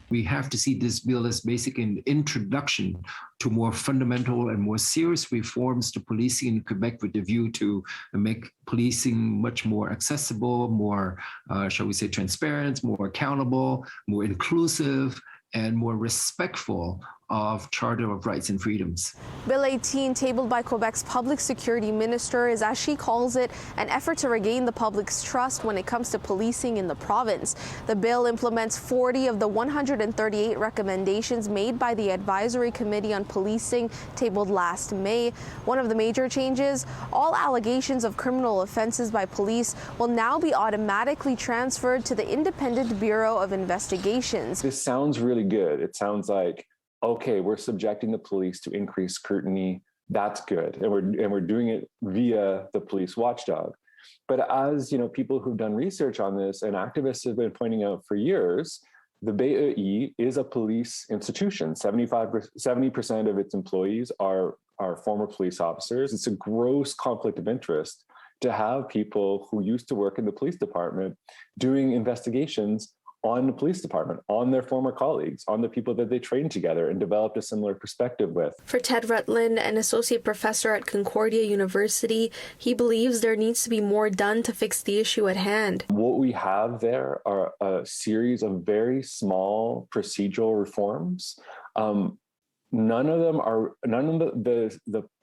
We have to see this bill as basically an introduction to more fundamental and more serious reforms to policing in Quebec with the view to make policing much more accessible, more, shall we say, transparent, more accountable, more inclusive, and more respectful of Charter of Rights and Freedoms. Bill 18, tabled by Quebec's public security minister, is, as she calls it, an effort to regain the public's trust when it comes to policing in the province. The bill implements 40 of the 138 recommendations made by the Advisory Committee on Policing, tabled last May. One of the major changes, all allegations of criminal offenses by police will now be automatically transferred to the Independent Bureau of Investigations. This sounds really good. It sounds like, okay, we're subjecting the police to increased scrutiny. That's good, and we're doing it via the police watchdog. But as people who've done research on this and activists have been pointing out for years, the BEI is a police institution. 70% of its employees are former police officers. It's a gross conflict of interest to have people who used to work in the police department doing investigations on the police department, on their former colleagues, on the people that they trained together and developed a similar perspective with. For Ted Rutland, an associate professor at Concordia University, he believes there needs to be more done to fix the issue at hand. What we have there are a series of very small procedural reforms. None of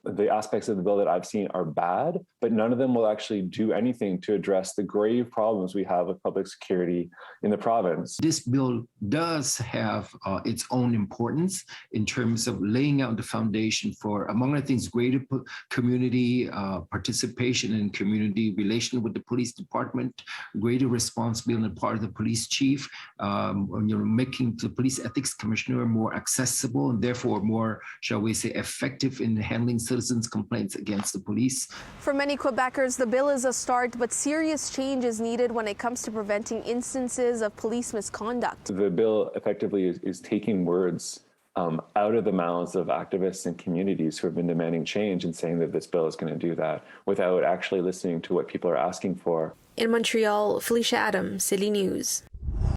the aspects of the bill that I've seen are bad, but none of them will actually do anything to address the grave problems we have with public security in the province. This bill does have its own importance in terms of laying out the foundation for, among other things, greater community participation and community relation with the police department, greater responsibility on the part of the police chief, making the police ethics commissioner more accessible and therefore more, shall we say, effective in handling citizens' complaints against the police. For many Quebecers, the bill is a start, but serious change is needed when it comes to preventing instances of police misconduct. The bill effectively is taking words out of the mouths of activists and communities who have been demanding change and saying that this bill is going to do that without actually listening to what people are asking for. In Montreal, Felisha Adam, City News.